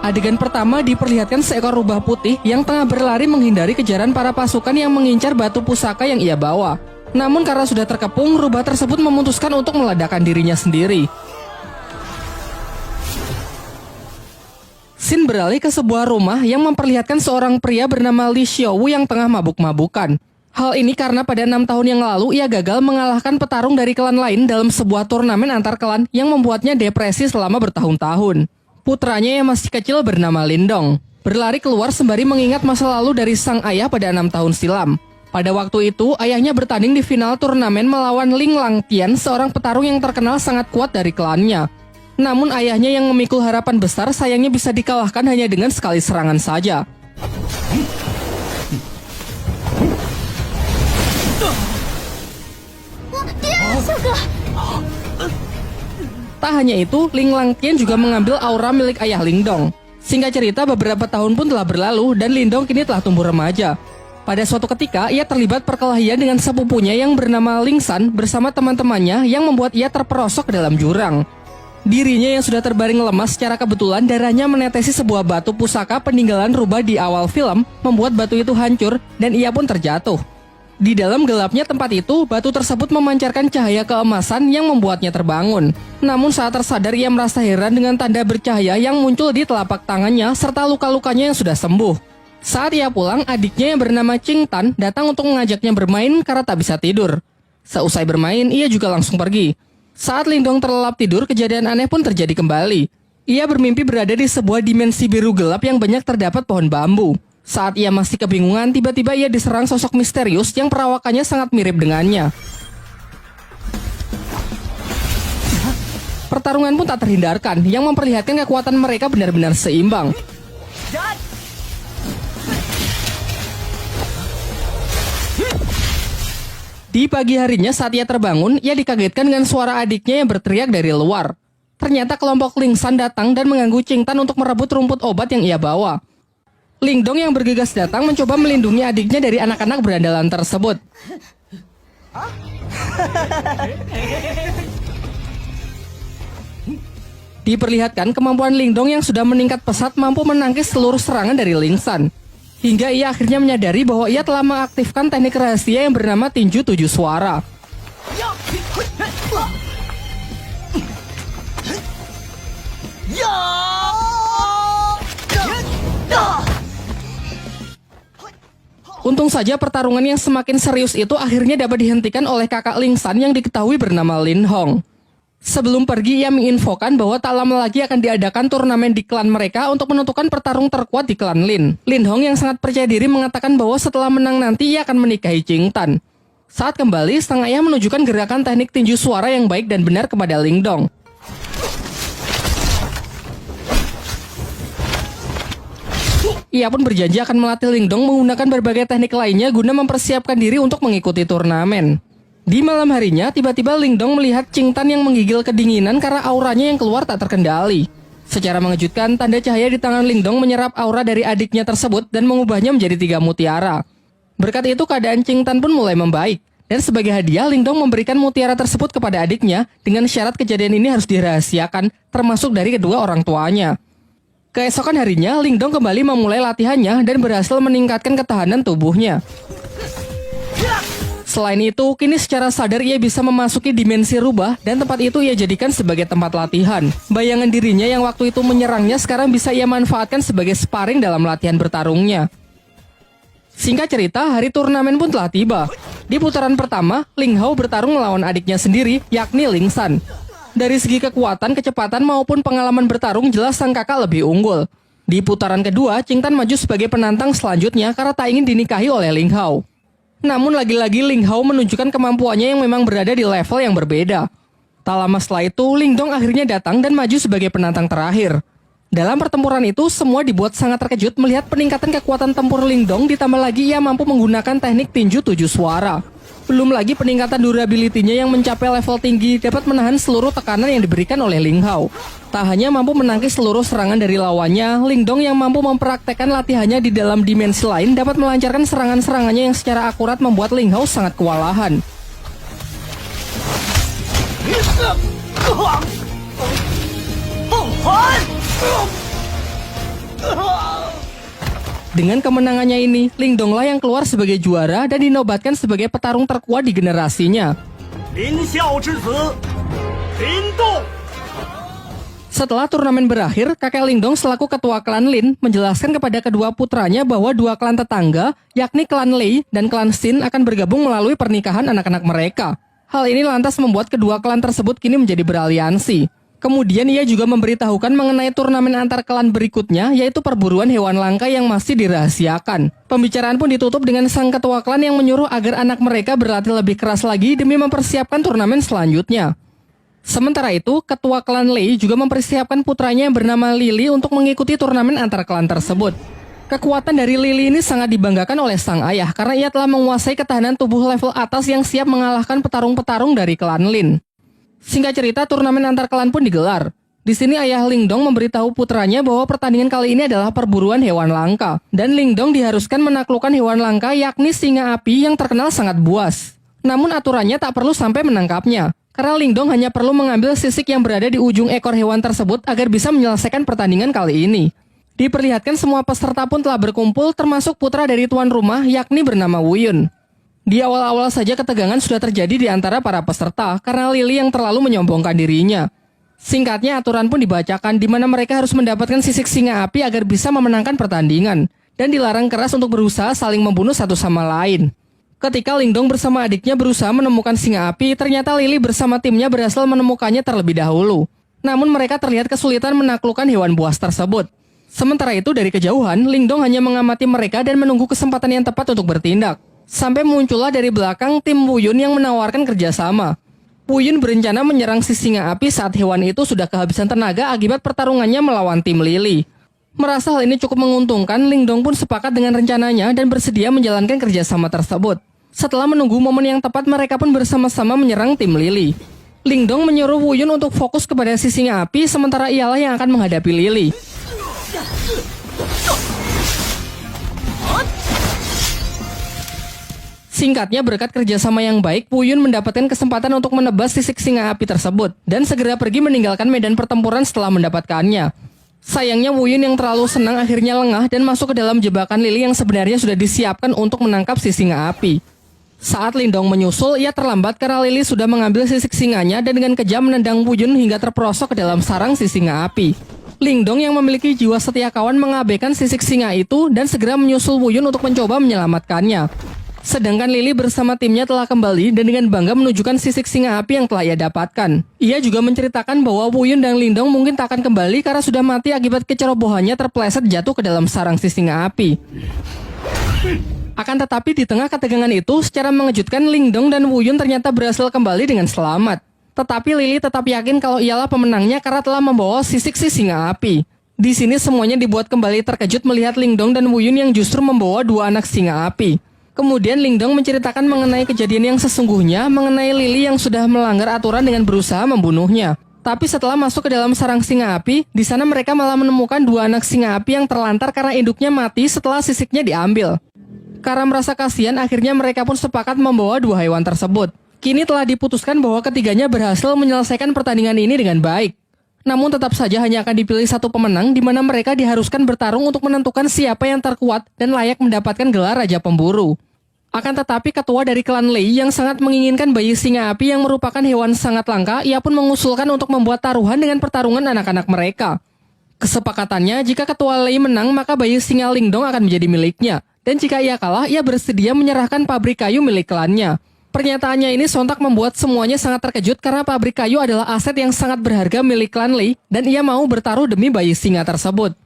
Adegan pertama diperlihatkan seekor rubah putih yang tengah berlari menghindari kejaran para pasukan yang mengincar batu pusaka yang ia bawa. Namun karena sudah terkepung, rubah tersebut memutuskan untuk meledakkan dirinya sendiri. Scene beralih ke sebuah rumah yang memperlihatkan seorang pria bernama Li Xiaowu yang tengah mabuk-mabukan. Hal ini karena pada 6 tahun yang lalu ia gagal mengalahkan petarung dari klan lain dalam sebuah turnamen antar klan yang membuatnya depresi selama bertahun-tahun. Putranya yang masih kecil bernama Lindong berlari keluar sembari mengingat masa lalu dari sang ayah pada 6 tahun silam. Pada waktu itu, ayahnya bertanding di final turnamen melawan Ling Langtian, seorang petarung yang terkenal sangat kuat dari klannya. Namun ayahnya yang memikul harapan besar sayangnya bisa dikalahkan hanya dengan sekali serangan saja. Tak hanya itu, Ling Langtian juga mengambil aura milik ayah Lindong. Singkat cerita, beberapa tahun pun telah berlalu dan Lindong kini telah tumbuh remaja. Pada suatu ketika, ia terlibat perkelahian dengan sepupunya yang bernama Ling San bersama teman-temannya yang membuat ia terperosok ke dalam jurang. Dirinya yang sudah terbaring lemas secara kebetulan darahnya menetesi sebuah batu pusaka peninggalan rubah di awal film, membuat batu itu hancur dan ia pun terjatuh. Di dalam gelapnya tempat itu, batu tersebut memancarkan cahaya keemasan yang membuatnya terbangun. Namun saat tersadar ia merasa heran dengan tanda bercahaya yang muncul di telapak tangannya serta luka-lukanya yang sudah sembuh. Saat ia pulang, adiknya yang bernama Qing Tan datang untuk mengajaknya bermain karena tak bisa tidur. Seusai bermain, ia juga langsung pergi. Saat Lindong terlelap tidur, kejadian aneh pun terjadi kembali. Ia bermimpi berada di sebuah dimensi biru gelap yang banyak terdapat pohon bambu. Saat ia masih kebingungan, tiba-tiba ia diserang sosok misterius yang perawakannya sangat mirip dengannya. Pertarungan pun tak terhindarkan, yang memperlihatkan kekuatan mereka benar-benar seimbang. Di pagi harinya saat ia terbangun, ia dikagetkan dengan suara adiknya yang berteriak dari luar. Ternyata kelompok Ling San datang dan mengganggu Qing Tan untuk merebut rumput obat yang ia bawa. Lindong yang bergegas datang mencoba melindungi adiknya dari anak-anak berandalan tersebut. Diperlihatkan kemampuan Lindong yang sudah meningkat pesat mampu menangkis seluruh serangan dari Ling San. Hingga ia akhirnya menyadari bahwa ia telah mengaktifkan teknik rahasia yang bernama tinju 7 suara. Untung saja pertarungan yang semakin serius itu akhirnya dapat dihentikan oleh kakak Ling San yang diketahui bernama Lin Hong. Sebelum pergi, ia menginfokan bahwa tak lama lagi akan diadakan turnamen di klan mereka untuk menentukan pertarung terkuat di klan Lin. Lin Hong yang sangat percaya diri mengatakan bahwa setelah menang nanti ia akan menikahi Qing Tan. Saat kembali, sang ayah menunjukkan gerakan teknik tinju suara yang baik dan benar kepada Lindong. Ia pun berjanji akan melatih Lindong menggunakan berbagai teknik lainnya guna mempersiapkan diri untuk mengikuti turnamen. Di malam harinya, tiba-tiba Lindong melihat Qing Tan yang menggigil kedinginan karena auranya yang keluar tak terkendali. Secara mengejutkan, tanda cahaya di tangan Lindong menyerap aura dari adiknya tersebut dan mengubahnya menjadi 3 mutiara. Berkat itu, keadaan Qing Tan pun mulai membaik. Dan sebagai hadiah, Lindong memberikan mutiara tersebut kepada adiknya dengan syarat kejadian ini harus dirahasiakan, termasuk dari kedua orang tuanya. Keesokan harinya, Lindong kembali memulai latihannya dan berhasil meningkatkan ketahanan tubuhnya. Selain itu, kini secara sadar ia bisa memasuki dimensi rubah dan tempat itu ia jadikan sebagai tempat latihan. Bayangan dirinya yang waktu itu menyerangnya sekarang bisa ia manfaatkan sebagai sparring dalam latihan bertarungnya. Singkat cerita, hari turnamen pun telah tiba. Di putaran pertama, Ling Hao bertarung melawan adiknya sendiri, yakni Ling San. Dari segi kekuatan, kecepatan maupun pengalaman bertarung jelas sang kakak lebih unggul. Di putaran kedua, Qing Tan maju sebagai penantang selanjutnya karena tak ingin dinikahi oleh Ling Hao. Namun lagi-lagi Ling Hao menunjukkan kemampuannya yang memang berada di level yang berbeda. Tak lama setelah itu, Lindong akhirnya datang dan maju sebagai penantang terakhir. Dalam pertempuran itu, semua dibuat sangat terkejut melihat peningkatan kekuatan tempur Lindong, ditambah lagi ia mampu menggunakan teknik tinju 7 suara. Belum lagi peningkatan durability-nya yang mencapai level tinggi dapat menahan seluruh tekanan yang diberikan oleh Ling Hao. Tak hanya mampu menangkis seluruh serangan dari lawannya, Lindong yang mampu mempraktekkan latihannya di dalam dimensi lain dapat melancarkan serangan-serangannya yang secara akurat membuat Ling Hao sangat kewalahan. Dengan kemenangannya ini, Lingdong lah yang keluar sebagai juara dan dinobatkan sebagai petarung terkuat di generasinya. Setelah turnamen berakhir, kakek Lingdong selaku ketua klan Lin menjelaskan kepada kedua putranya bahwa dua klan tetangga, yakni klan Lei dan klan Xin akan bergabung melalui pernikahan anak-anak mereka. Hal ini lantas membuat kedua klan tersebut kini menjadi beraliansi. Kemudian ia juga memberitahukan mengenai turnamen antar klan berikutnya, yaitu perburuan hewan langka yang masih dirahasiakan. Pembicaraan pun ditutup dengan sang ketua klan yang menyuruh agar anak mereka berlatih lebih keras lagi demi mempersiapkan turnamen selanjutnya. Sementara itu, ketua klan Lei juga mempersiapkan putranya yang bernama Lily untuk mengikuti turnamen antar klan tersebut. Kekuatan dari Lily ini sangat dibanggakan oleh sang ayah karena ia telah menguasai ketahanan tubuh level atas yang siap mengalahkan petarung-petarung dari klan Lin. Singkat cerita, turnamen antar klan pun digelar. Di sini ayah Lingdong memberitahu putranya bahwa pertandingan kali ini adalah perburuan hewan langka. Dan Lingdong diharuskan menaklukkan hewan langka yakni singa api yang terkenal sangat buas. Namun aturannya tak perlu sampai menangkapnya. Karena Lingdong hanya perlu mengambil sisik yang berada di ujung ekor hewan tersebut agar bisa menyelesaikan pertandingan kali ini. Diperlihatkan semua peserta pun telah berkumpul termasuk putra dari tuan rumah yakni bernama Wuyun. Di awal-awal saja ketegangan sudah terjadi di antara para peserta karena Lily yang terlalu menyombongkan dirinya. Singkatnya aturan pun dibacakan di mana mereka harus mendapatkan sisik singa api agar bisa memenangkan pertandingan dan dilarang keras untuk berusaha saling membunuh satu sama lain. Ketika Lingdong bersama adiknya berusaha menemukan singa api, ternyata Lily bersama timnya berhasil menemukannya terlebih dahulu. Namun mereka terlihat kesulitan menaklukkan hewan buas tersebut. Sementara itu dari kejauhan, Lingdong hanya mengamati mereka dan menunggu kesempatan yang tepat untuk bertindak. Sampai muncullah dari belakang tim Wuyun yang menawarkan kerjasama. Wuyun berencana menyerang si singa api saat hewan itu sudah kehabisan tenaga akibat pertarungannya melawan tim Lily. Merasa hal ini cukup menguntungkan, Lingdong pun sepakat dengan rencananya dan bersedia menjalankan kerjasama tersebut. Setelah menunggu momen yang tepat, mereka pun bersama-sama menyerang tim Lily. Lingdong menyuruh Wuyun untuk fokus kepada si singa api, sementara ialah yang akan menghadapi Lily. Singkatnya, berkat kerjasama yang baik, Wuyun mendapatkan kesempatan untuk menebas sisik singa api tersebut dan segera pergi meninggalkan medan pertempuran setelah mendapatkannya. Sayangnya Wuyun yang terlalu senang akhirnya lengah dan masuk ke dalam jebakan Lily yang sebenarnya sudah disiapkan untuk menangkap si singa api. Saat Lingdong menyusul, ia terlambat karena Lily sudah mengambil sisik singanya dan dengan kejam menendang Wuyun hingga terperosok ke dalam sarang si singa api. Lingdong yang memiliki jiwa setia kawan mengabaikan sisik singa itu dan segera menyusul Wuyun untuk mencoba menyelamatkannya. Sedangkan Lily bersama timnya telah kembali dan dengan bangga menunjukkan sisik singa api yang telah ia dapatkan. Ia juga menceritakan bahwa Wuyun dan Lingdong mungkin tak akan kembali karena sudah mati akibat kecerobohannya terpeleset jatuh ke dalam sarang si singa api. Akan tetapi di tengah ketegangan itu, secara mengejutkan Lingdong dan Wuyun ternyata berhasil kembali dengan selamat. Tetapi Lily tetap yakin kalau ialah pemenangnya karena telah membawa sisik si singa api. Di sini semuanya dibuat kembali terkejut melihat Lingdong dan Wuyun yang justru membawa dua anak singa api. Kemudian Lingdong menceritakan mengenai kejadian yang sesungguhnya, mengenai Lily yang sudah melanggar aturan dengan berusaha membunuhnya. Tapi setelah masuk ke dalam sarang singa api, di sana mereka malah menemukan dua anak singa api yang terlantar karena induknya mati setelah sisiknya diambil. Karena merasa kasihan, akhirnya mereka pun sepakat membawa dua hewan tersebut. Kini telah diputuskan bahwa ketiganya berhasil menyelesaikan pertandingan ini dengan baik. Namun tetap saja hanya akan dipilih satu pemenang di mana mereka diharuskan bertarung untuk menentukan siapa yang terkuat dan layak mendapatkan gelar Raja Pemburu. Akan tetapi ketua dari klan Lei yang sangat menginginkan bayi singa api yang merupakan hewan sangat langka, ia pun mengusulkan untuk membuat taruhan dengan pertarungan anak-anak mereka. Kesepakatannya, jika ketua Lei menang maka bayi singa Lingdong akan menjadi miliknya. Dan jika ia kalah, ia bersedia menyerahkan pabrik kayu milik klannya. Pernyataannya ini sontak membuat semuanya sangat terkejut karena pabrik kayu adalah aset yang sangat berharga milik klan Lei dan ia mau bertaruh demi bayi singa tersebut.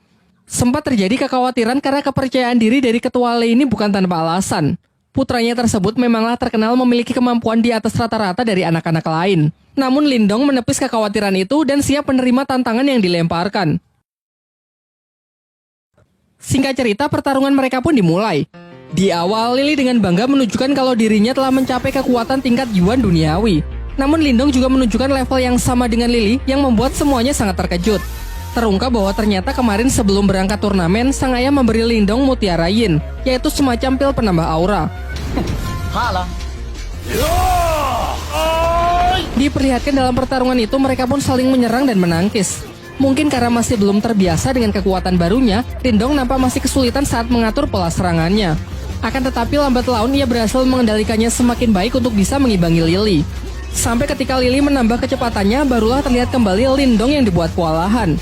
Sempat terjadi kekhawatiran karena kepercayaan diri dari ketua Lei ini bukan tanpa alasan. Putranya tersebut memanglah terkenal memiliki kemampuan di atas rata-rata dari anak-anak lain. Namun Lingdong menepis kekhawatiran itu dan siap menerima tantangan yang dilemparkan. Singkat cerita, pertarungan mereka pun dimulai. Di awal, Lily dengan bangga menunjukkan kalau dirinya telah mencapai kekuatan tingkat Yuan duniawi. Namun Lingdong juga menunjukkan level yang sama dengan Lily yang membuat semuanya sangat terkejut. Terungkap bahwa ternyata kemarin sebelum berangkat turnamen, sang ayah memberi Lingdong mutiara yin, yaitu semacam pil penambah aura. Diperlihatkan dalam pertarungan itu mereka pun saling menyerang dan menangkis. Mungkin karena masih belum terbiasa dengan kekuatan barunya, Lindong nampak masih kesulitan saat mengatur pola serangannya. Akan tetapi lambat laun ia berhasil mengendalikannya semakin baik untuk bisa mengimbangi Lily. Sampai ketika Lily menambah kecepatannya, barulah terlihat kembali Lindong yang dibuat kewalahan.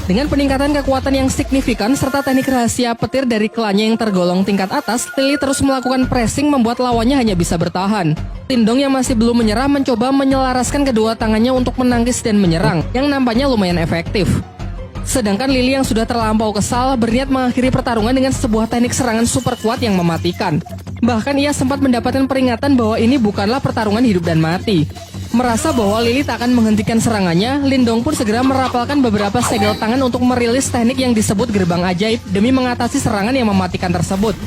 Dengan peningkatan kekuatan yang signifikan serta teknik rahasia petir dari klannya yang tergolong tingkat atas, Lily terus melakukan pressing membuat lawannya hanya bisa bertahan. Lindong yang masih belum menyerah mencoba menyelaraskan kedua tangannya untuk menangkis dan menyerang, yang nampaknya lumayan efektif. Sedangkan Lily yang sudah terlampau kesal berniat mengakhiri pertarungan dengan sebuah teknik serangan super kuat yang mematikan. Bahkan ia sempat mendapatkan peringatan bahwa ini bukanlah pertarungan hidup dan mati. Merasa bahwa Lily tak akan menghentikan serangannya, Lindong pun segera merapalkan beberapa segel tangan untuk merilis teknik yang disebut gerbang ajaib demi mengatasi serangan yang mematikan tersebut.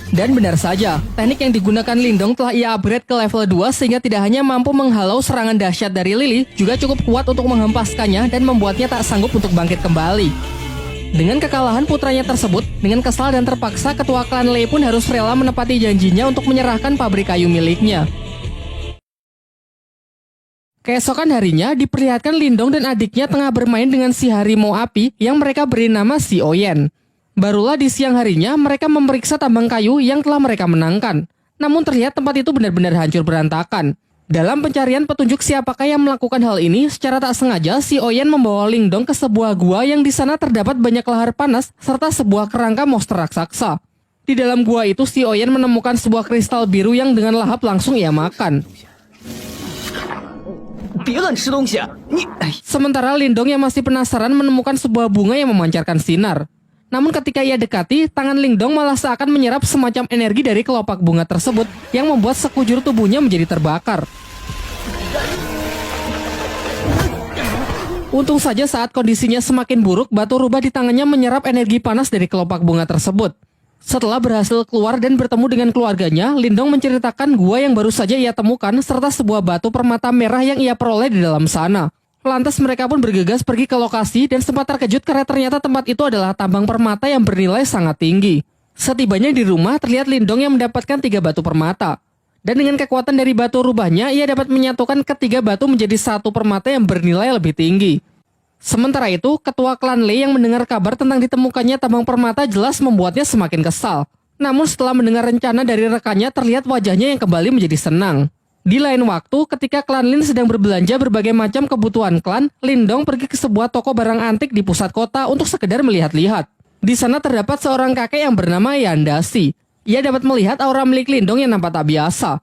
Dan benar saja, teknik yang digunakan Lindong telah ia upgrade ke level 2 sehingga tidak hanya mampu menghalau serangan dahsyat dari Lily, juga cukup kuat untuk menghempaskannya dan membuatnya tak sanggup untuk bangkit kembali. Dengan kekalahan putranya tersebut, dengan kesal dan terpaksa ketua klan Lei pun harus rela menepati janjinya untuk menyerahkan pabrik kayu miliknya. Keesokan harinya, diperlihatkan Lindong dan adiknya tengah bermain dengan si harimau api yang mereka beri nama si Oyen. Barulah di siang harinya, mereka memeriksa tambang kayu yang telah mereka menangkan. Namun terlihat tempat itu benar-benar hancur berantakan. Dalam pencarian petunjuk siapakah yang melakukan hal ini, secara tak sengaja si Oyen membawa Lindong ke sebuah gua yang di sana terdapat banyak lahar panas serta sebuah kerangka monster raksasa. Di dalam gua itu, si Oyen menemukan sebuah kristal biru yang dengan lahap langsung ia makan. Sementara Lindong yang masih penasaran menemukan sebuah bunga yang memancarkan sinar. Namun ketika ia dekati, tangan Lindong malah seakan menyerap semacam energi dari kelopak bunga tersebut yang membuat sekujur tubuhnya menjadi terbakar. Untung saja saat kondisinya semakin buruk, batu rubah di tangannya menyerap energi panas dari kelopak bunga tersebut. Setelah berhasil keluar dan bertemu dengan keluarganya, Lindong menceritakan gua yang baru saja ia temukan serta sebuah batu permata merah yang ia peroleh di dalam sana. Lantas mereka pun bergegas pergi ke lokasi dan sempat terkejut karena ternyata tempat itu adalah tambang permata yang bernilai sangat tinggi. Setibanya di rumah, terlihat Lindong yang mendapatkan 3 batu permata. Dan dengan kekuatan dari batu rubahnya, ia dapat menyatukan ketiga batu menjadi satu permata yang bernilai lebih tinggi. Sementara itu, ketua klan Lei yang mendengar kabar tentang ditemukannya tambang permata jelas membuatnya semakin kesal. Namun setelah mendengar rencana dari rekannya, terlihat wajahnya yang kembali menjadi senang. Di lain waktu, ketika klan Lin sedang berbelanja berbagai macam kebutuhan klan, Lindong pergi ke sebuah toko barang antik di pusat kota untuk sekedar melihat-lihat. Di sana terdapat seorang kakek yang bernama Yandasi. Ia dapat melihat aura milik Lindong yang nampak tak biasa.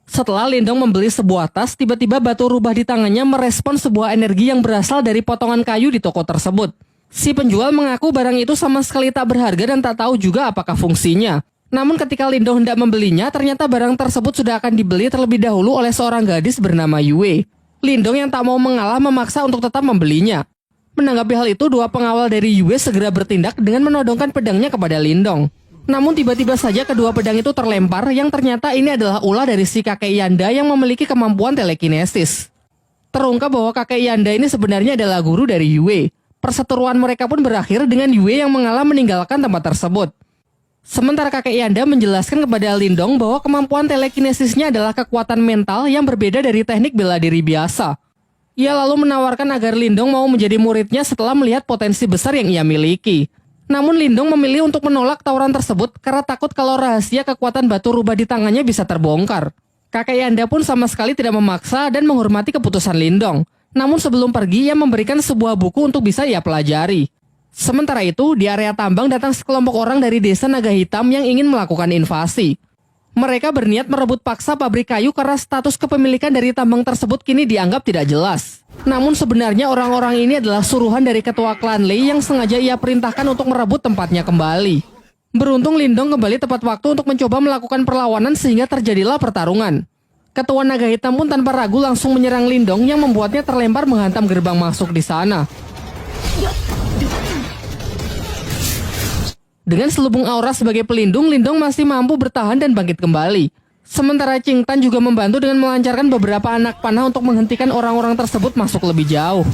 Setelah Lindong membeli sebuah tas, tiba-tiba batu rubah di tangannya merespon sebuah energi yang berasal dari potongan kayu di toko tersebut. Si penjual mengaku barang itu sama sekali tak berharga dan tak tahu juga apakah fungsinya. Namun ketika Lindong hendak membelinya, ternyata barang tersebut sudah akan dibeli terlebih dahulu oleh seorang gadis bernama Yue. Lindong yang tak mau mengalah memaksa untuk tetap membelinya. Menanggapi hal itu, dua pengawal dari Yue segera bertindak dengan menodongkan pedangnya kepada Lindong. Namun tiba-tiba saja kedua pedang itu terlempar yang ternyata ini adalah ulah dari si kakek Yanda yang memiliki kemampuan telekinesis. Terungkap bahwa kakek Yanda ini sebenarnya adalah guru dari Yue. Perseteruan mereka pun berakhir dengan Yue yang mengalah meninggalkan tempat tersebut. Sementara kakek Yanda menjelaskan kepada Lindong bahwa kemampuan telekinesisnya adalah kekuatan mental yang berbeda dari teknik bela diri biasa. Ia lalu menawarkan agar Lindong mau menjadi muridnya setelah melihat potensi besar yang ia miliki. Namun Lindong memilih untuk menolak tawaran tersebut karena takut kalau rahasia kekuatan batu rubah di tangannya bisa terbongkar. Kakek Yanda pun sama sekali tidak memaksa dan menghormati keputusan Lindong. Namun sebelum pergi, ia memberikan sebuah buku untuk bisa ia pelajari. Sementara itu, di area tambang datang sekelompok orang dari desa Naga Hitam yang ingin melakukan invasi. Mereka berniat merebut paksa pabrik kayu karena status kepemilikan dari tambang tersebut kini dianggap tidak jelas. Namun sebenarnya orang-orang ini adalah suruhan dari ketua klan Lei yang sengaja ia perintahkan untuk merebut tempatnya kembali. Beruntung Lindong kembali tepat waktu untuk mencoba melakukan perlawanan sehingga terjadilah pertarungan. Ketua Naga Hitam pun tanpa ragu langsung menyerang Lindong yang membuatnya terlempar menghantam gerbang masuk di sana. Dengan selubung aura sebagai pelindung, Lindong masih mampu bertahan dan bangkit kembali. Sementara Qing Tan juga membantu dengan melancarkan beberapa anak panah untuk menghentikan orang-orang tersebut masuk lebih jauh.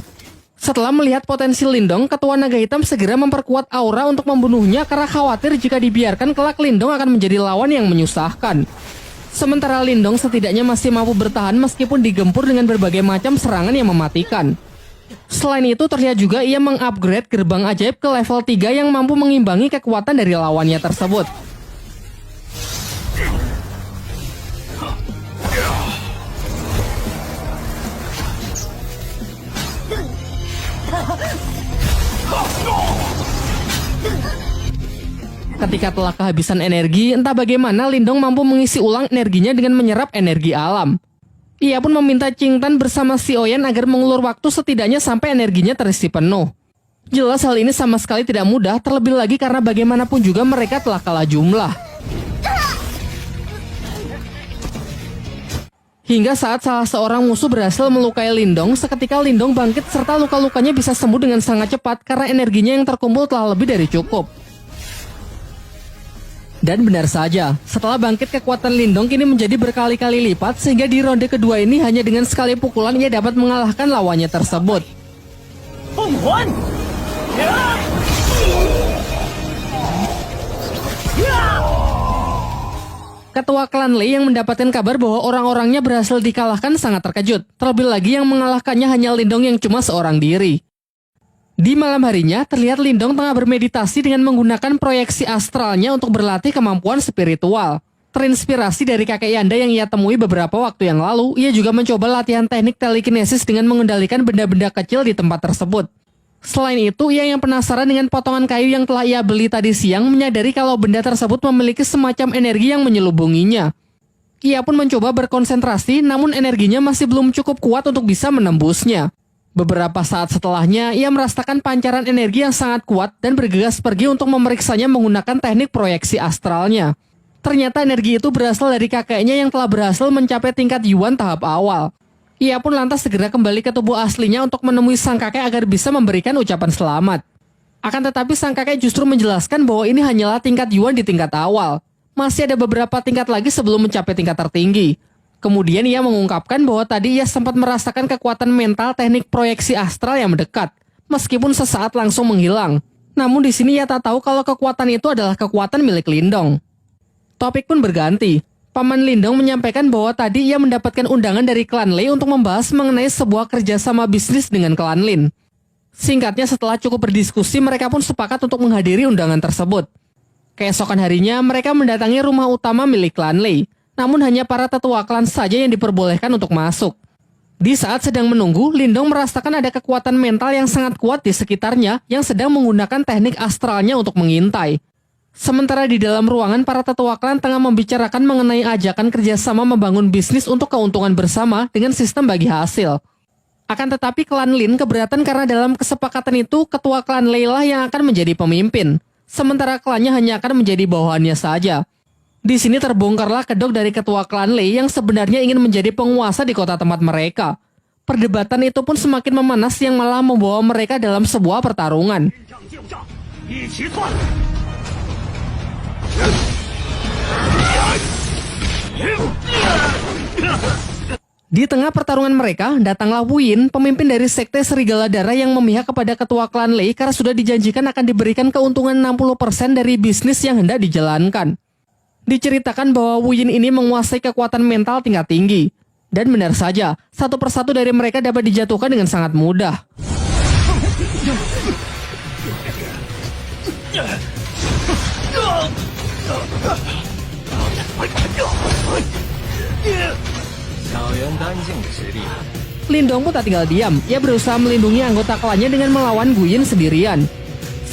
Setelah melihat potensi Lindong, ketua Naga Hitam segera memperkuat aura untuk membunuhnya karena khawatir jika dibiarkan kelak Lindong akan menjadi lawan yang menyusahkan. Sementara Lindong setidaknya masih mampu bertahan meskipun digempur dengan berbagai macam serangan yang mematikan. Selain itu terlihat juga ia mengupgrade gerbang ajaib ke level 3 yang mampu mengimbangi kekuatan dari lawannya tersebut. Ketika telah kehabisan energi, entah bagaimana Lindong mampu mengisi ulang energinya dengan menyerap energi alam. Ia pun meminta Qingtan bersama Si Oyen agar mengulur waktu setidaknya sampai energinya terisi penuh. Jelas hal ini sama sekali tidak mudah, terlebih lagi karena bagaimanapun juga mereka telah kalah jumlah. Hingga saat salah seorang musuh berhasil melukai Lindong, seketika Lindong bangkit serta luka-lukanya bisa sembuh dengan sangat cepat karena energinya yang terkumpul telah lebih dari cukup. Dan benar saja, setelah bangkit kekuatan Lindong kini menjadi berkali-kali lipat sehingga di ronde kedua ini hanya dengan sekali pukulan ia dapat mengalahkan lawannya tersebut. Ketua klan Lei yang mendapatkan kabar bahwa orang-orangnya berhasil dikalahkan sangat terkejut. Terlebih lagi yang mengalahkannya hanya Lindong yang cuma seorang diri. Di malam harinya, terlihat Lindong tengah bermeditasi dengan menggunakan proyeksi astralnya untuk berlatih kemampuan spiritual. Terinspirasi dari kakek Yanda yang ia temui beberapa waktu yang lalu, ia juga mencoba latihan teknik telekinesis dengan mengendalikan benda-benda kecil di tempat tersebut. Selain itu, ia yang penasaran dengan potongan kayu yang telah ia beli tadi siang, menyadari kalau benda tersebut memiliki semacam energi yang menyelubunginya. Ia pun mencoba berkonsentrasi, namun energinya masih belum cukup kuat untuk bisa menembusnya. Beberapa saat setelahnya, ia merasakan pancaran energi yang sangat kuat dan bergegas pergi untuk memeriksanya menggunakan teknik proyeksi astralnya. Ternyata energi itu berasal dari kakeknya yang telah berhasil mencapai tingkat Yuan tahap awal. Ia pun lantas segera kembali ke tubuh aslinya untuk menemui sang kakek agar bisa memberikan ucapan selamat. Akan tetapi sang kakek justru menjelaskan bahwa ini hanyalah tingkat Yuan di tingkat awal. Masih ada beberapa tingkat lagi sebelum mencapai tingkat tertinggi. Kemudian ia mengungkapkan bahwa tadi ia sempat merasakan kekuatan mental teknik proyeksi astral yang mendekat, meskipun sesaat langsung menghilang. Namun di sini ia tak tahu kalau kekuatan itu adalah kekuatan milik Lindong. Topik pun berganti. Paman Lindong menyampaikan bahwa tadi ia mendapatkan undangan dari klan Lei untuk membahas mengenai sebuah kerjasama bisnis dengan klan Lin. Singkatnya setelah cukup berdiskusi, mereka pun sepakat untuk menghadiri undangan tersebut. Keesokan harinya, mereka mendatangi rumah utama milik klan Lei. Namun hanya para tetua klan saja yang diperbolehkan untuk masuk. Di saat sedang menunggu, Lindong merasakan ada kekuatan mental yang sangat kuat di sekitarnya yang sedang menggunakan teknik astralnya untuk mengintai. Sementara di dalam ruangan, para tetua klan tengah membicarakan mengenai ajakan kerjasama membangun bisnis untuk keuntungan bersama dengan sistem bagi hasil. Akan tetapi klan Lin keberatan karena dalam kesepakatan itu, ketua klan Lei lah yang akan menjadi pemimpin. Sementara klannya hanya akan menjadi bawahannya saja. Di sini terbongkarlah kedok dari ketua klan Lei yang sebenarnya ingin menjadi penguasa di kota tempat mereka. Perdebatan itu pun semakin memanas yang malah membawa mereka dalam sebuah pertarungan. Di tengah pertarungan mereka, datanglah Wu Yin, pemimpin dari sekte Serigala Darah yang memihak kepada ketua klan Lei karena sudah dijanjikan akan diberikan keuntungan 60% dari bisnis yang hendak dijalankan. Diceritakan bahwa Wu Yin ini menguasai kekuatan mental tingkat tinggi. Dan benar saja, satu persatu dari mereka dapat dijatuhkan dengan sangat mudah. Lindong pun tak tinggal diam. Ia berusaha melindungi anggota klannya dengan melawan Wu Yin sendirian.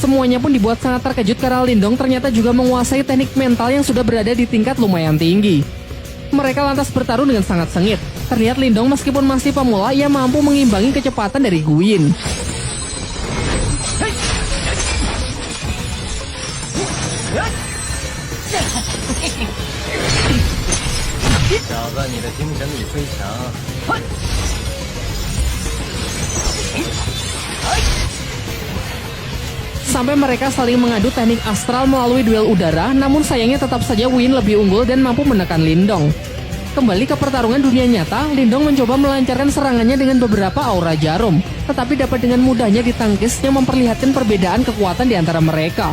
Semuanya pun dibuat sangat terkejut karena Lindong ternyata juga menguasai teknik mental yang sudah berada di tingkat lumayan tinggi. Mereka lantas bertarung dengan sangat sengit. Terlihat Lindong meskipun masih pemula, ia mampu mengimbangi kecepatan dari Wu Yin. Sampai mereka saling mengadu teknik astral melalui duel udara, namun sayangnya tetap saja Wu Yin lebih unggul dan mampu menekan Lindong. Kembali ke pertarungan dunia nyata, Lindong mencoba melancarkan serangannya dengan beberapa aura jarum, tetapi dapat dengan mudahnya ditangkis yang memperlihatkan perbedaan kekuatan di antara mereka.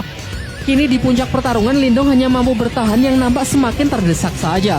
Kini di puncak pertarungan, Lindong hanya mampu bertahan yang nampak semakin terdesak saja.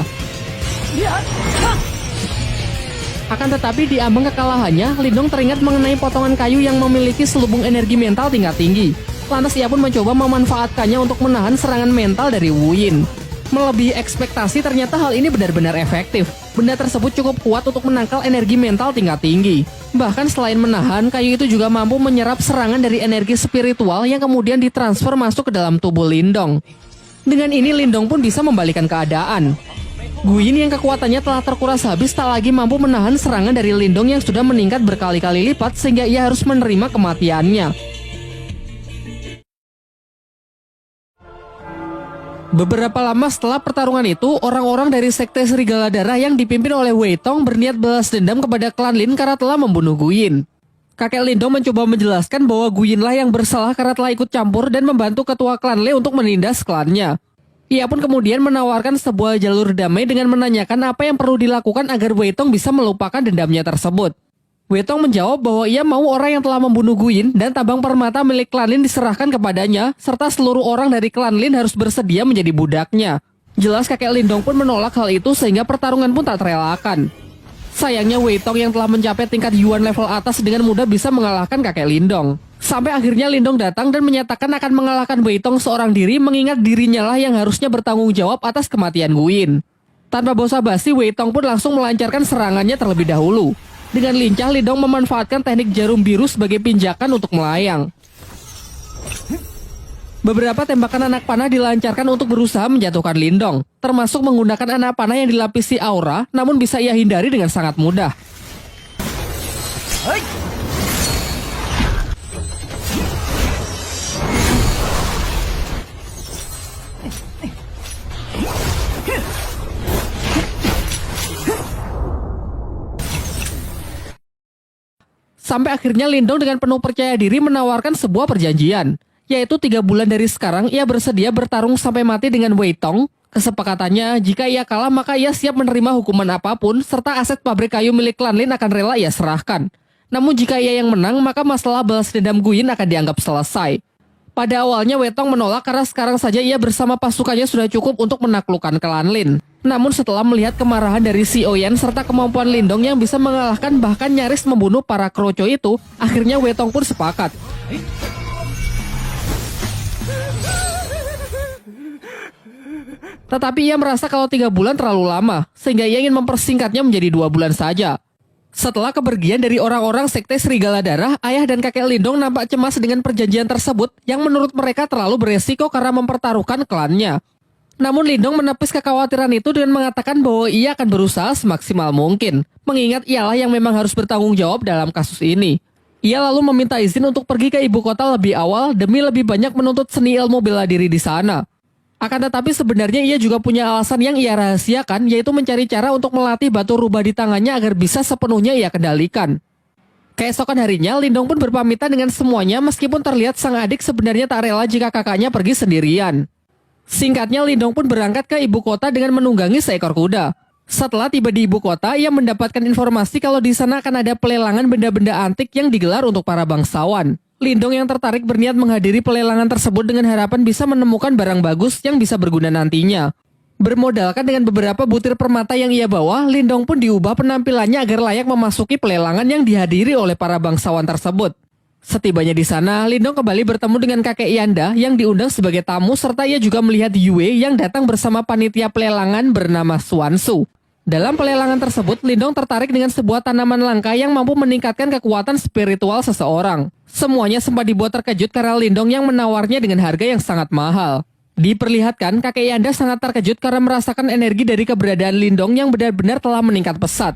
Akan tetapi di ambang kekalahannya, Lindong teringat mengenai potongan kayu yang memiliki selubung energi mental tingkat tinggi. Lantas ia pun mencoba memanfaatkannya untuk menahan serangan mental dari Wu Yin. Melebihi ekspektasi, ternyata hal ini benar-benar efektif. Benda tersebut cukup kuat untuk menangkal energi mental tingkat tinggi. Bahkan selain menahan, kayu itu juga mampu menyerap serangan dari energi spiritual yang kemudian ditransfer masuk ke dalam tubuh Lindong. Dengan ini Lindong pun bisa membalikan keadaan. Wu Yin yang kekuatannya telah terkuras habis tak lagi mampu menahan serangan dari Lindong yang sudah meningkat berkali-kali lipat sehingga ia harus menerima kematiannya. Beberapa lama setelah pertarungan itu, orang-orang dari sekte Serigala Darah yang dipimpin oleh Wei Tong berniat balas dendam kepada klan Lin karena telah membunuh Gu Yin. Kakek Lindong mencoba menjelaskan bahwa Gu Yin lah yang bersalah karena telah ikut campur dan membantu ketua klan Le untuk menindas klannya. Ia pun kemudian menawarkan sebuah jalur damai dengan menanyakan apa yang perlu dilakukan agar Wei Tong bisa melupakan dendamnya tersebut. Wei Tong menjawab bahwa ia mau orang yang telah membunuh Gu Yin dan tabang permata milik klan Lin diserahkan kepadanya, serta seluruh orang dari klan Lin harus bersedia menjadi budaknya. Jelas kakek Lindong pun menolak hal itu sehingga pertarungan pun tak terelakkan. Sayangnya Wei Tong yang telah mencapai tingkat Yuan level atas dengan mudah bisa mengalahkan kakek Lindong. Sampai akhirnya Lindong datang dan menyatakan akan mengalahkan Wei Tong seorang diri, mengingat dirinya lah yang harusnya bertanggung jawab atas kematian Gu Yin. Tanpa basa-basi, Wei Tong pun langsung melancarkan serangannya terlebih dahulu. Dengan lincah, Lindong memanfaatkan teknik jarum biru sebagai pinjakan untuk melayang. Beberapa tembakan anak panah dilancarkan untuk berusaha menjatuhkan Lindong, termasuk menggunakan anak panah yang dilapisi aura, namun bisa ia hindari dengan sangat mudah. Sampai akhirnya Lindong dengan penuh percaya diri menawarkan sebuah perjanjian, yaitu 3 bulan dari sekarang ia bersedia bertarung sampai mati dengan Wei Tong. Kesepakatannya, jika ia kalah maka ia siap menerima hukuman apapun, serta aset pabrik kayu milik klan Lin akan rela ia serahkan. Namun jika ia yang menang, maka masalah balas dendam Gu Yin akan dianggap selesai. Pada awalnya Wei Tong menolak karena sekarang saja ia bersama pasukannya sudah cukup untuk menaklukkan klan Lin. Namun setelah melihat kemarahan dari Si Oyen serta kemampuan Lindong yang bisa mengalahkan bahkan nyaris membunuh para kroco itu, akhirnya Wei Tong pun sepakat. Tetapi ia merasa kalau 3 bulan terlalu lama, sehingga ia ingin mempersingkatnya menjadi 2 bulan saja. Setelah kepergian dari orang-orang sekte Serigala Darah, ayah dan kakek Lindong nampak cemas dengan perjanjian tersebut yang menurut mereka terlalu beresiko karena mempertaruhkan klannya. Namun Lindong menepis kekhawatiran itu dengan mengatakan bahwa ia akan berusaha semaksimal mungkin, mengingat ialah yang memang harus bertanggung jawab dalam kasus ini. Ia lalu meminta izin untuk pergi ke ibu kota lebih awal demi lebih banyak menuntut seni ilmu bela diri di sana. Akan tetapi sebenarnya ia juga punya alasan yang ia rahasiakan, yaitu mencari cara untuk melatih batu rubah di tangannya agar bisa sepenuhnya ia kendalikan. Keesokan harinya, Lindong pun berpamitan dengan semuanya meskipun terlihat sang adik sebenarnya tak rela jika kakaknya pergi sendirian. Singkatnya, Lindong pun berangkat ke ibu kota dengan menunggangi seekor kuda. Setelah tiba di ibu kota, ia mendapatkan informasi kalau di sana akan ada pelelangan benda-benda antik yang digelar untuk para bangsawan. Lindong yang tertarik berniat menghadiri pelelangan tersebut dengan harapan bisa menemukan barang bagus yang bisa berguna nantinya. Bermodalkan dengan beberapa butir permata yang ia bawa, Lindong pun diubah penampilannya agar layak memasuki pelelangan yang dihadiri oleh para bangsawan tersebut. Setibanya di sana, Lindong kembali bertemu dengan kakek Yanda yang diundang sebagai tamu serta ia juga melihat Yue yang datang bersama panitia pelelangan bernama Xuansu. Dalam pelelangan tersebut, Lindong tertarik dengan sebuah tanaman langka yang mampu meningkatkan kekuatan spiritual seseorang. Semuanya sempat dibuat terkejut karena Lindong yang menawarnya dengan harga yang sangat mahal. Diperlihatkan, kakek Yanda sangat terkejut karena merasakan energi dari keberadaan Lindong yang benar-benar telah meningkat pesat.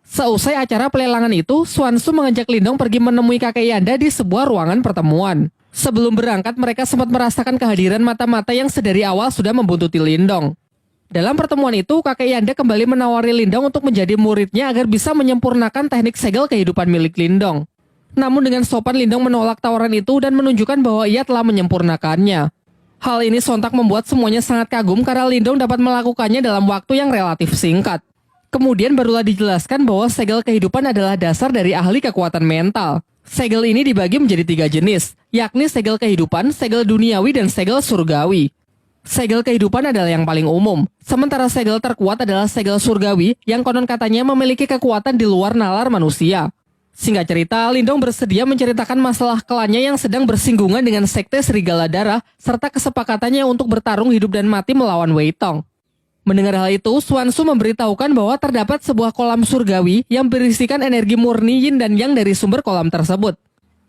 Seusai acara pelelangan itu, Xuansu mengajak Lindong pergi menemui kakek Yanda di sebuah ruangan pertemuan. Sebelum berangkat, mereka sempat merasakan kehadiran mata-mata yang sedari awal sudah membuntuti Lindong. Dalam pertemuan itu, kakek Yanda kembali menawari Lindong untuk menjadi muridnya agar bisa menyempurnakan teknik segel kehidupan milik Lindong. Namun dengan sopan Lindong menolak tawaran itu dan menunjukkan bahwa ia telah menyempurnakannya. Hal ini sontak membuat semuanya sangat kagum karena Lindong dapat melakukannya dalam waktu yang relatif singkat. Kemudian barulah dijelaskan bahwa segel kehidupan adalah dasar dari ahli kekuatan mental. Segel ini dibagi menjadi 3 jenis, yakni segel kehidupan, segel duniawi, dan segel surgawi. Segel kehidupan adalah yang paling umum, sementara segel terkuat adalah segel surgawi yang konon katanya memiliki kekuatan di luar nalar manusia. Singkat cerita, Lindong bersedia menceritakan masalah klannya yang sedang bersinggungan dengan sekte Serigala Darah serta kesepakatannya untuk bertarung hidup dan mati melawan Wei Tong. Mendengar hal itu, Xuanzu memberitahukan bahwa terdapat sebuah kolam surgawi yang berisikan energi murni yin dan yang dari sumber kolam tersebut.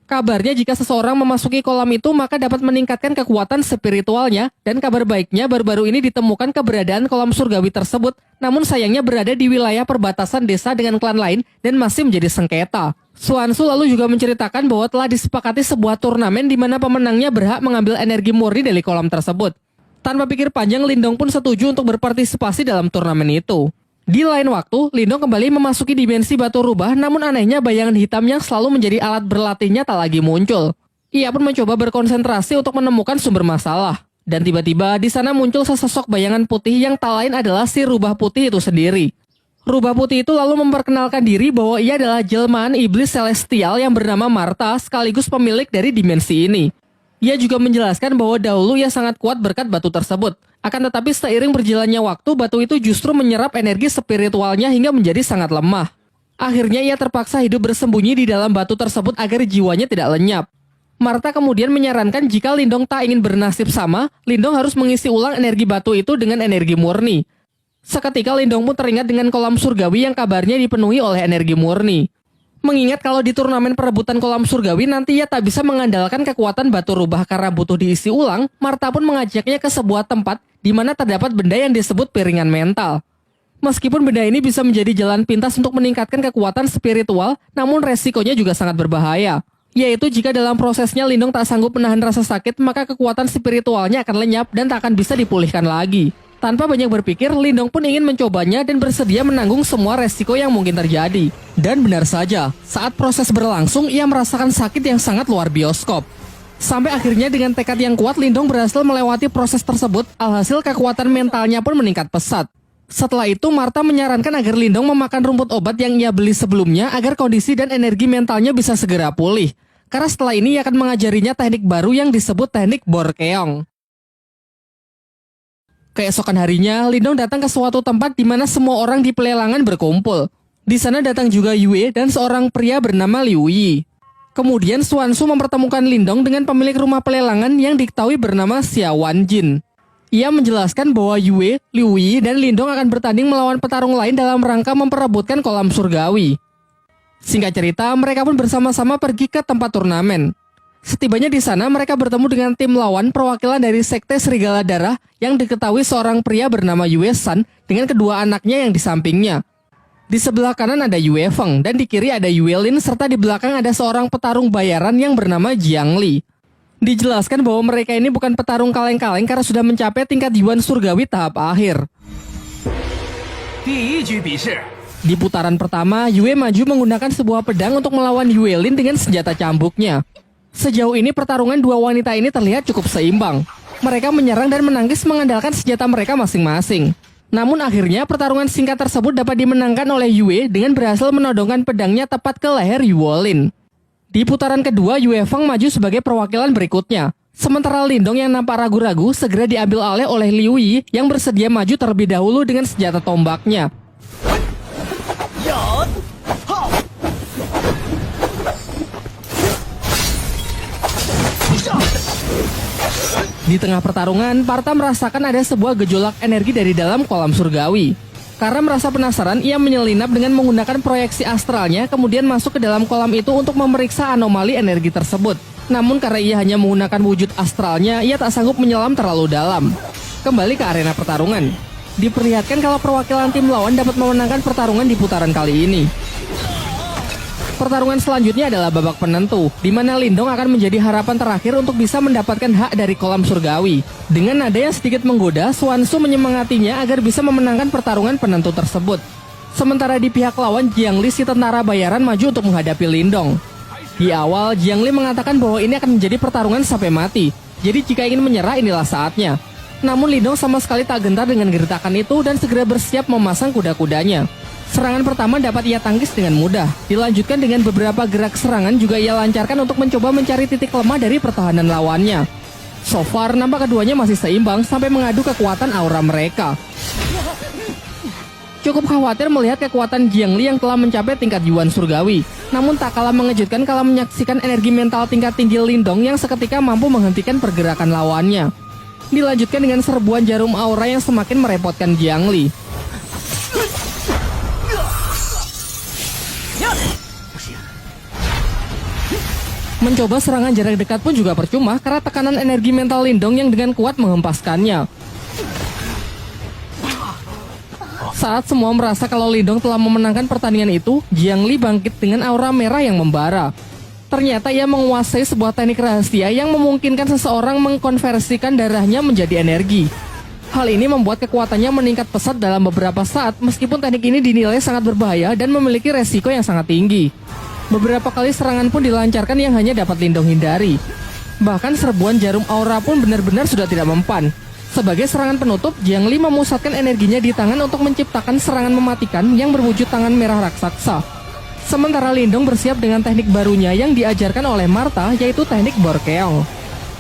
Kabarnya jika seseorang memasuki kolam itu maka dapat meningkatkan kekuatan spiritualnya, dan kabar baiknya baru-baru ini ditemukan keberadaan kolam surgawi tersebut, namun sayangnya berada di wilayah perbatasan desa dengan klan lain dan masih menjadi sengketa. Xuanzu lalu juga menceritakan bahwa telah disepakati sebuah turnamen di mana pemenangnya berhak mengambil energi murni dari kolam tersebut. Tanpa pikir panjang, Lindong pun setuju untuk berpartisipasi dalam turnamen itu. Di lain waktu, Lindong kembali memasuki dimensi batu rubah, namun anehnya bayangan hitam yang selalu menjadi alat berlatihnya tak lagi muncul. Ia pun mencoba berkonsentrasi untuk menemukan sumber masalah. Dan tiba-tiba di sana muncul sesosok bayangan putih yang tak lain adalah si rubah putih itu sendiri. Rubah putih itu lalu memperkenalkan diri bahwa ia adalah jelmaan iblis celestial yang bernama Martha sekaligus pemilik dari dimensi ini. Ia juga menjelaskan bahwa dahulu ia sangat kuat berkat batu tersebut. Akan tetapi seiring berjalannya waktu, batu itu justru menyerap energi spiritualnya hingga menjadi sangat lemah. Akhirnya ia terpaksa hidup bersembunyi di dalam batu tersebut agar jiwanya tidak lenyap. Martha kemudian menyarankan jika Lindong tak ingin bernasib sama, Lindong harus mengisi ulang energi batu itu dengan energi murni. Seketika Lindong pun teringat dengan kolam surgawi yang kabarnya dipenuhi oleh energi murni. Mengingat kalau di turnamen perebutan kolam surgawi nanti ia tak bisa mengandalkan kekuatan batu rubah karena butuh diisi ulang, Martha pun mengajaknya ke sebuah tempat di mana terdapat benda yang disebut piringan mental. Meskipun benda ini bisa menjadi jalan pintas untuk meningkatkan kekuatan spiritual, namun resikonya juga sangat berbahaya. Yaitu jika dalam prosesnya Lindong tak sanggup menahan rasa sakit, maka kekuatan spiritualnya akan lenyap dan tak akan bisa dipulihkan lagi. Tanpa banyak berpikir, Lindong pun ingin mencobanya dan bersedia menanggung semua resiko yang mungkin terjadi. Dan benar saja, saat proses berlangsung, ia merasakan sakit yang sangat luar bioskop. Sampai akhirnya dengan tekad yang kuat, Lindong berhasil melewati proses tersebut, alhasil kekuatan mentalnya pun meningkat pesat. Setelah itu, Martha menyarankan agar Lindong memakan rumput obat yang ia beli sebelumnya agar kondisi dan energi mentalnya bisa segera pulih. Karena setelah ini ia akan mengajarinya teknik baru yang disebut teknik Borkeong. Keesokan harinya, Lindong datang ke suatu tempat di mana semua orang di pelelangan berkumpul. Di sana datang juga Yue dan seorang pria bernama Liu Yi. Kemudian Xuanzu mempertemukan Lindong dengan pemilik rumah pelelangan yang diketahui bernama Xia Wanjin. Ia menjelaskan bahwa Yue, Liu Yi, dan Lindong akan bertanding melawan petarung lain dalam rangka memperebutkan kolam surgawi. Singkat cerita, mereka pun bersama-sama pergi ke tempat turnamen. Setibanya di sana, mereka bertemu dengan tim lawan perwakilan dari sekte Serigala Darah yang diketahui seorang pria bernama Yue San dengan kedua anaknya yang di sampingnya. Di sebelah kanan ada Yue Feng dan di kiri ada Yue Lin serta di belakang ada seorang petarung bayaran yang bernama Jiang Li. Dijelaskan bahwa mereka ini bukan petarung kaleng-kaleng karena sudah mencapai tingkat Yuan Surgawi tahap akhir. Di putaran pertama, Yue maju menggunakan sebuah pedang untuk melawan Yue Lin dengan senjata cambuknya. Sejauh ini pertarungan dua wanita ini terlihat cukup seimbang. Mereka menyerang dan menangkis mengandalkan senjata mereka masing-masing. Namun akhirnya pertarungan singkat tersebut dapat dimenangkan oleh Yue dengan berhasil menodongkan pedangnya tepat ke leher Yue Lin. Di putaran kedua, Yue Feng maju sebagai perwakilan berikutnya. Sementara Lindong yang nampak ragu-ragu segera diambil alih oleh Liu Yi yang bersedia maju terlebih dahulu dengan senjata tombaknya. Di tengah pertarungan, Martha merasakan ada sebuah gejolak energi dari dalam kolam surgawi. Karena merasa penasaran, ia menyelinap dengan menggunakan proyeksi astralnya, kemudian masuk ke dalam kolam itu untuk memeriksa anomali energi tersebut. Namun karena ia hanya menggunakan wujud astralnya, ia tak sanggup menyelam terlalu dalam. Kembali ke arena pertarungan. Diperlihatkan kalau perwakilan tim lawan dapat memenangkan pertarungan di putaran kali ini. Pertarungan selanjutnya adalah babak penentu, di mana Lindong akan menjadi harapan terakhir untuk bisa mendapatkan hak dari kolam surgawi. Dengan nada yang sedikit menggoda, Xuanzu menyemangatinya agar bisa memenangkan pertarungan penentu tersebut. Sementara di pihak lawan, Jiang Li si tentara bayaran maju untuk menghadapi Lindong. Di awal, Jiang Li mengatakan bahwa ini akan menjadi pertarungan sampai mati. Jadi jika ingin menyerah, inilah saatnya. Namun Lindong sama sekali tak gentar dengan gertakan itu dan segera bersiap memasang kuda-kudanya. Serangan pertama dapat ia tangkis dengan mudah. Dilanjutkan dengan beberapa gerak serangan juga ia lancarkan untuk mencoba mencari titik lemah dari pertahanan lawannya. So far, nampak keduanya masih seimbang sampai mengadu kekuatan aura mereka. Cukup khawatir melihat kekuatan Jiangli yang telah mencapai tingkat Yuan Surgawi. Namun tak kalah mengejutkan kala menyaksikan energi mental tingkat tinggi Lindong yang seketika mampu menghentikan pergerakan lawannya. Dilanjutkan dengan serbuan jarum aura yang semakin merepotkan Jiangli. Mencoba serangan jarak dekat pun juga percuma karena tekanan energi mental Lindong yang dengan kuat menghempaskannya. Saat semua merasa kalau Lindong telah memenangkan pertandingan itu, Jiangli bangkit dengan aura merah yang membara. Ternyata ia menguasai sebuah teknik rahasia yang memungkinkan seseorang mengkonversikan darahnya menjadi energi. Hal ini membuat kekuatannya meningkat pesat dalam beberapa saat meskipun teknik ini dinilai sangat berbahaya dan memiliki resiko yang sangat tinggi. Beberapa kali serangan pun dilancarkan yang hanya dapat Lindong hindari. Bahkan serbuan jarum aura pun benar-benar sudah tidak mempan. Sebagai serangan penutup, Jiangli memusatkan energinya di tangan untuk menciptakan serangan mematikan yang berwujud tangan merah raksasa. Sementara Lindong bersiap dengan teknik barunya yang diajarkan oleh Martha, yaitu teknik Borkeong.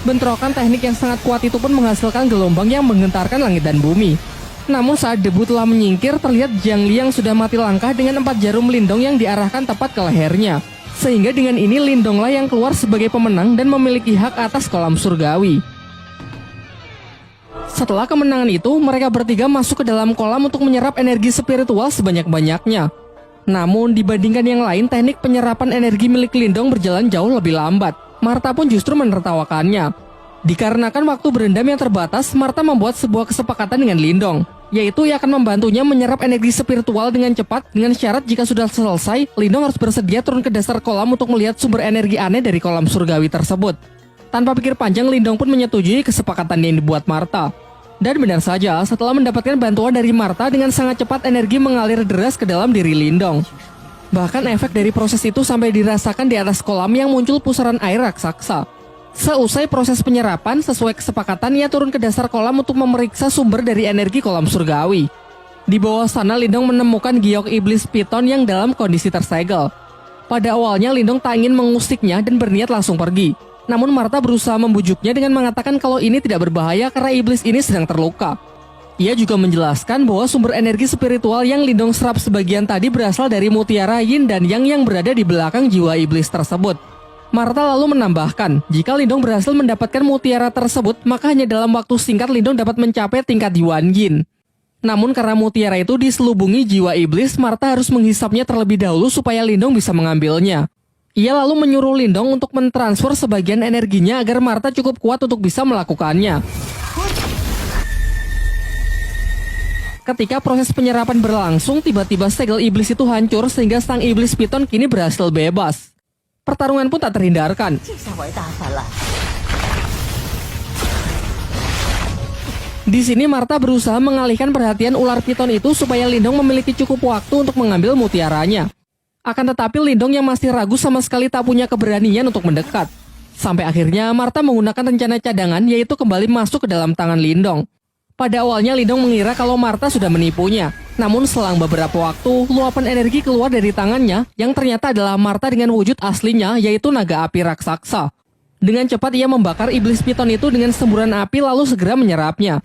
Bentrokan teknik yang sangat kuat itu pun menghasilkan gelombang yang menggentarkan langit dan bumi. Namun saat debu telah menyingkir, terlihat Jiangli yang sudah mati langkah dengan 4 jarum Lindong yang diarahkan tepat ke lehernya. Sehingga dengan ini Lindonglah yang keluar sebagai pemenang dan memiliki hak atas kolam surgawi. Setelah kemenangan itu, mereka bertiga masuk ke dalam kolam untuk menyerap energi spiritual sebanyak-banyaknya. Namun dibandingkan yang lain, teknik penyerapan energi milik Lindong berjalan jauh lebih lambat. Martha pun justru menertawakannya. Dikarenakan waktu berendam yang terbatas, Martha membuat sebuah kesepakatan dengan Lindong, yaitu ia akan membantunya menyerap energi spiritual dengan cepat dengan syarat jika sudah selesai, Lindong harus bersedia turun ke dasar kolam untuk melihat sumber energi aneh dari kolam surgawi tersebut. Tanpa pikir panjang, Lindong pun menyetujui kesepakatan yang dibuat Martha. Dan benar saja, setelah mendapatkan bantuan dari Martha, dengan sangat cepat energi mengalir deras ke dalam diri Lindong. Bahkan efek dari proses itu sampai dirasakan di atas kolam yang muncul pusaran air raksasa. Seusai proses penyerapan, sesuai kesepakatan ia turun ke dasar kolam untuk memeriksa sumber dari energi kolam surgawi. Di bawah sana Lindong menemukan giok iblis piton yang dalam kondisi tersegel. Pada awalnya Lindong tak ingin mengusiknya dan berniat langsung pergi. Namun Martha berusaha membujuknya dengan mengatakan kalau ini tidak berbahaya karena iblis ini sedang terluka. Ia juga menjelaskan bahwa sumber energi spiritual yang Lindong serap sebagian tadi berasal dari mutiara yin dan yang berada di belakang jiwa iblis tersebut. Martha lalu menambahkan, jika Lindong berhasil mendapatkan mutiara tersebut, maka hanya dalam waktu singkat Lindong dapat mencapai tingkat Yuan Yin. Namun karena mutiara itu diselubungi jiwa iblis, Martha harus menghisapnya terlebih dahulu supaya Lindong bisa mengambilnya. Ia lalu menyuruh Lindong untuk mentransfer sebagian energinya agar Martha cukup kuat untuk bisa melakukannya. Ketika proses penyerapan berlangsung, tiba-tiba segel iblis itu hancur sehingga sang iblis piton kini berhasil bebas. Pertarungan pun tak terhindarkan. Di sini Martha berusaha mengalihkan perhatian ular piton itu supaya Lindong memiliki cukup waktu untuk mengambil mutiaranya. Akan tetapi Lindong yang masih ragu sama sekali tak punya keberanian untuk mendekat. Sampai akhirnya Martha menggunakan rencana cadangan, yaitu kembali masuk ke dalam tangan Lindong. Pada awalnya Lindong mengira kalau Martha sudah menipunya. Namun selang beberapa waktu, luapan energi keluar dari tangannya yang ternyata adalah Martha dengan wujud aslinya, yaitu naga api raksasa. Dengan cepat ia membakar iblis piton itu dengan semburan api lalu segera menyerapnya.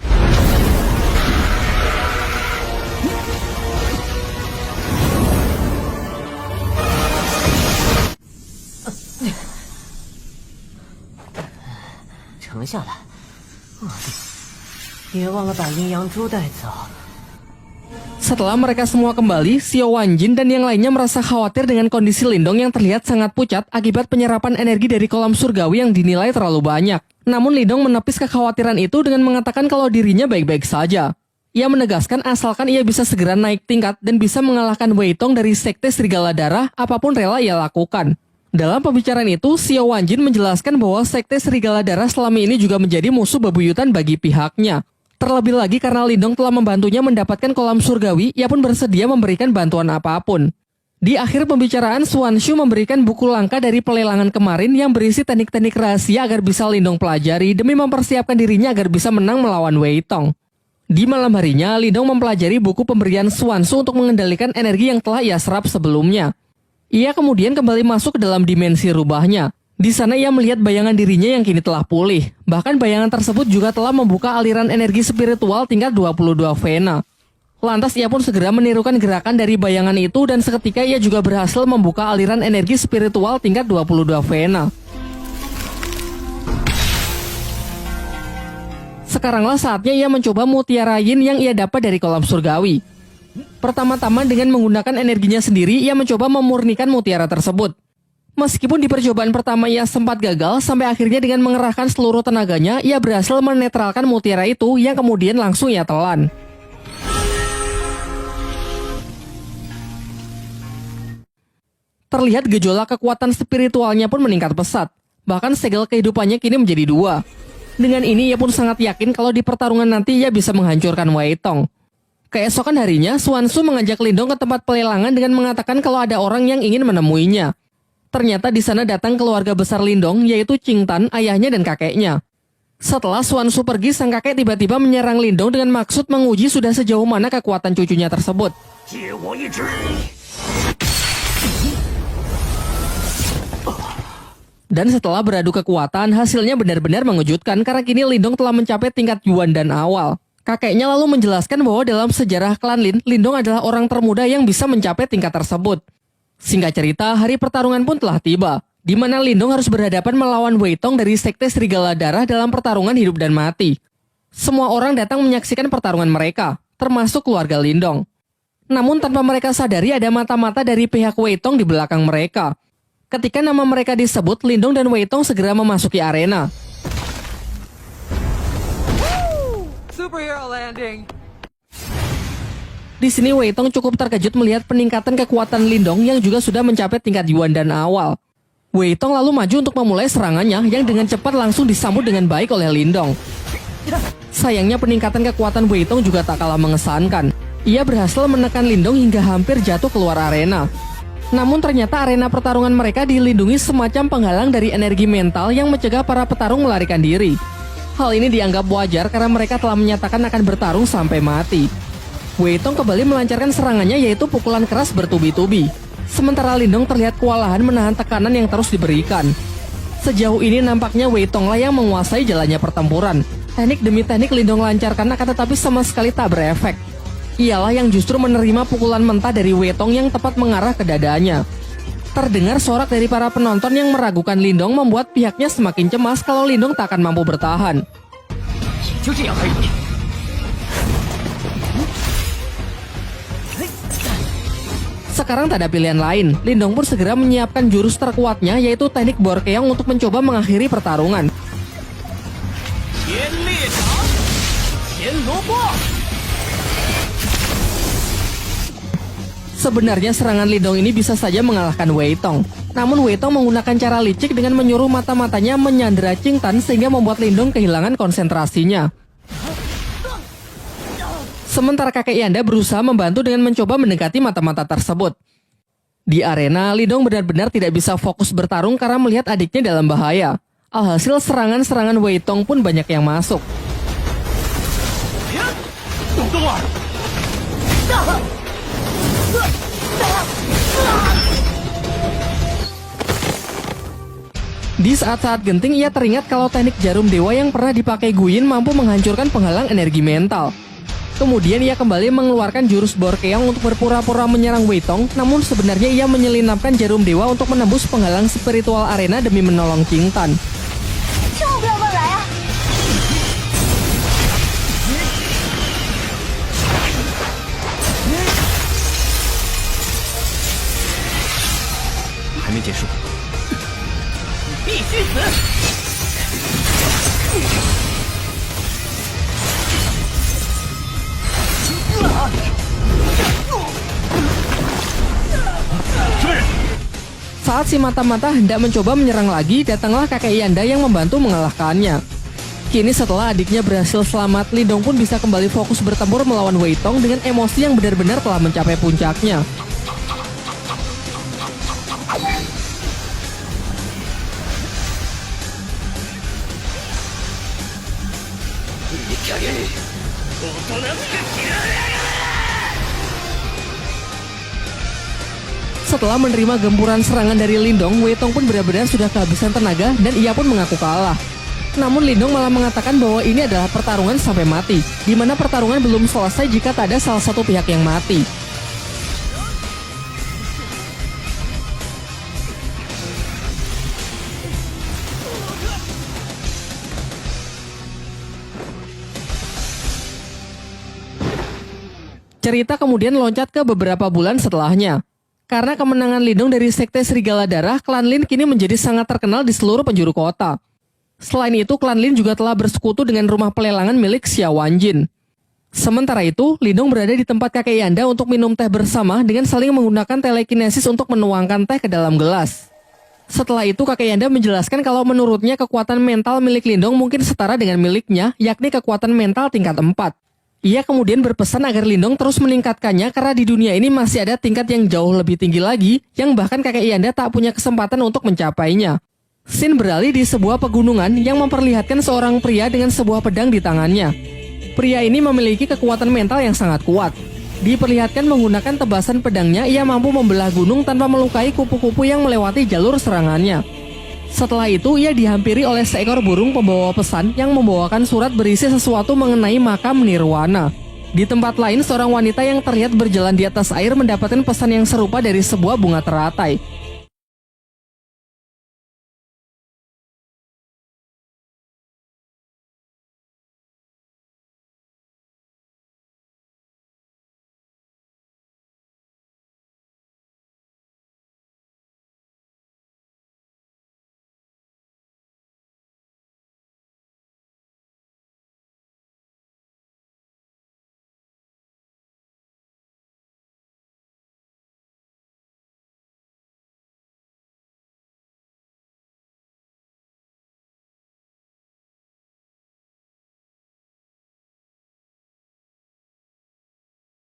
Setelah mereka semua kembali, Xiao Wanjin dan yang lainnya merasa khawatir dengan kondisi Lindong yang terlihat sangat pucat akibat penyerapan energi dari kolam surgawi yang dinilai terlalu banyak. Namun Lindong menepis kekhawatiran itu dengan mengatakan kalau dirinya baik-baik saja. Ia menegaskan asalkan ia bisa segera naik tingkat dan bisa mengalahkan Wei Tong dari Sekte Serigala Darah, apapun rela ia lakukan. Dalam pembicaraan itu, Xiao Wanjin menjelaskan bahwa Sekte Serigala Darah selama ini juga menjadi musuh bebuyutan bagi pihaknya. Terlebih lagi karena Lindong telah membantunya mendapatkan kolam surgawi, ia pun bersedia memberikan bantuan apapun. Di akhir pembicaraan, Swanshu memberikan buku langkah dari pelelangan kemarin yang berisi teknik-teknik rahasia agar bisa Lindong pelajari demi mempersiapkan dirinya agar bisa menang melawan Wei Tong. Di malam harinya, Lindong mempelajari buku pemberian Swanshu untuk mengendalikan energi yang telah ia serap sebelumnya. Ia kemudian kembali masuk ke dalam dimensi rubahnya. Di sana ia melihat bayangan dirinya yang kini telah pulih. Bahkan bayangan tersebut juga telah membuka aliran energi spiritual tingkat 22 Vena. Lantas ia pun segera menirukan gerakan dari bayangan itu dan seketika ia juga berhasil membuka aliran energi spiritual tingkat 22 Vena. Sekaranglah saatnya ia mencoba mutiara yin yang ia dapat dari kolam surgawi. Pertama-tama dengan menggunakan energinya sendiri, ia mencoba memurnikan mutiara tersebut. Meskipun di percobaan pertama ia sempat gagal, sampai akhirnya dengan mengerahkan seluruh tenaganya, ia berhasil menetralkan mutiara itu yang kemudian langsung ia telan. Terlihat gejolak kekuatan spiritualnya pun meningkat pesat. Bahkan segel kehidupannya kini menjadi 2. Dengan ini ia pun sangat yakin kalau di pertarungan nanti ia bisa menghancurkan Wei Tong. Keesokan harinya, Xuan Tzu mengajak Lindong ke tempat pelelangan dengan mengatakan kalau ada orang yang ingin menemuinya. Ternyata di sana datang keluarga besar Lindong, yaitu Qing Tan, ayahnya dan kakeknya. Setelah Xuan Tzu pergi, sang kakek tiba-tiba menyerang Lindong dengan maksud menguji sudah sejauh mana kekuatan cucunya tersebut. Dan setelah beradu kekuatan, hasilnya benar-benar mengejutkan karena kini Lindong telah mencapai tingkat Yuan dan awal. Kakeknya lalu menjelaskan bahwa dalam sejarah klan Lin, Lindong adalah orang termuda yang bisa mencapai tingkat tersebut. Singkat cerita, hari pertarungan pun telah tiba, di mana Lindong harus berhadapan melawan Wei Tong dari Sekte Serigala Darah dalam pertarungan hidup dan mati. Semua orang datang menyaksikan pertarungan mereka, termasuk keluarga Lindong. Namun tanpa mereka sadari ada mata-mata dari pihak Wei Tong di belakang mereka. Ketika nama mereka disebut, Lindong dan Wei Tong segera memasuki arena. Superhero landing. Di sini Wei Tong cukup terkejut melihat peningkatan kekuatan Lindong yang juga sudah mencapai tingkat Yuan dan awal. Wei Tong lalu maju untuk memulai serangannya yang dengan cepat langsung disambut dengan baik oleh Lindong. Sayangnya peningkatan kekuatan Wei Tong juga tak kalah mengesankan. Ia berhasil menekan Lindong hingga hampir jatuh keluar arena. Namun ternyata arena pertarungan mereka dilindungi semacam penghalang dari energi mental yang mencegah para petarung melarikan diri. Hal ini dianggap wajar karena mereka telah menyatakan akan bertarung sampai mati. Wei Tong kembali melancarkan serangannya yaitu pukulan keras bertubi-tubi. Sementara Lindong terlihat kewalahan menahan tekanan yang terus diberikan. Sejauh ini nampaknya Wei Tong lah yang menguasai jalannya pertempuran. Teknik demi teknik Lindong lancarkan akan tetapi sama sekali tak berefek. Ialah yang justru menerima pukulan mentah dari Wei Tong yang tepat mengarah ke dadanya. Terdengar sorak dari para penonton yang meragukan Lindong membuat pihaknya semakin cemas kalau Lindong tak akan mampu bertahan. Sekarang tak ada pilihan lain, Lindong pun segera menyiapkan jurus terkuatnya yaitu teknik Borkeong untuk mencoba mengakhiri pertarungan. Sebenarnya serangan Lindong ini bisa saja mengalahkan Wei Tong. Namun Wei Tong menggunakan cara licik dengan menyuruh mata-matanya menyandera Qing Tan sehingga membuat Lindong kehilangan konsentrasinya. Sementara kakek Yanda berusaha membantu dengan mencoba mendekati mata-mata tersebut. Di arena, Lindong benar-benar tidak bisa fokus bertarung karena melihat adiknya dalam bahaya. Alhasil serangan-serangan Wei Tong pun banyak yang masuk. Di saat-saat genting ia teringat kalau teknik jarum dewa yang pernah dipakai Guyin mampu menghancurkan penghalang energi mental. Kemudian ia kembali mengeluarkan jurus Borkeong untuk berpura-pura menyerang Wei Tong, namun sebenarnya ia menyelinapkan jarum dewa untuk menembus penghalang spiritual arena demi menolong Qing Tan. Saat si mata-mata hendak mencoba menyerang lagi, datanglah kakek Yanda yang membantu mengalahkannya. Kini setelah adiknya berhasil selamat, Lindong pun bisa kembali fokus bertempur melawan Wei Tong dengan emosi yang benar-benar telah mencapai puncaknya. Setelah menerima gempuran serangan dari Lindong, Wei Tong pun benar-benar sudah kehabisan tenaga dan ia pun mengaku kalah. Namun Lindong malah mengatakan bahwa ini adalah pertarungan sampai mati, di mana pertarungan belum selesai jika tak ada salah satu pihak yang mati. Cerita kemudian loncat ke beberapa bulan setelahnya. Karena kemenangan Lindong dari Sekte Serigala Darah, klan Lin kini menjadi sangat terkenal di seluruh penjuru kota. Selain itu, klan Lin juga telah bersekutu dengan rumah pelelangan milik Xia Wanjin. Sementara itu, Lindong berada di tempat kakek Yanda untuk minum teh bersama dengan saling menggunakan telekinesis untuk menuangkan teh ke dalam gelas. Setelah itu, kakek Yanda menjelaskan kalau menurutnya kekuatan mental milik Lindong mungkin setara dengan miliknya, yakni kekuatan mental tingkat 4. Ia kemudian berpesan agar Lindong terus meningkatkannya karena di dunia ini masih ada tingkat yang jauh lebih tinggi lagi yang bahkan kakek Yanda tak punya kesempatan untuk mencapainya. Scene beralih di sebuah pegunungan yang memperlihatkan seorang pria dengan sebuah pedang di tangannya. Pria ini memiliki kekuatan mental yang sangat kuat. Diperlihatkan menggunakan tebasan pedangnya, ia mampu membelah gunung tanpa melukai kupu-kupu yang melewati jalur serangannya. Setelah itu, ia dihampiri oleh seekor burung pembawa pesan yang membawakan surat berisi sesuatu mengenai makam Nirwana. Di tempat lain, seorang wanita yang terlihat berjalan di atas air mendapatkan pesan yang serupa dari sebuah bunga teratai.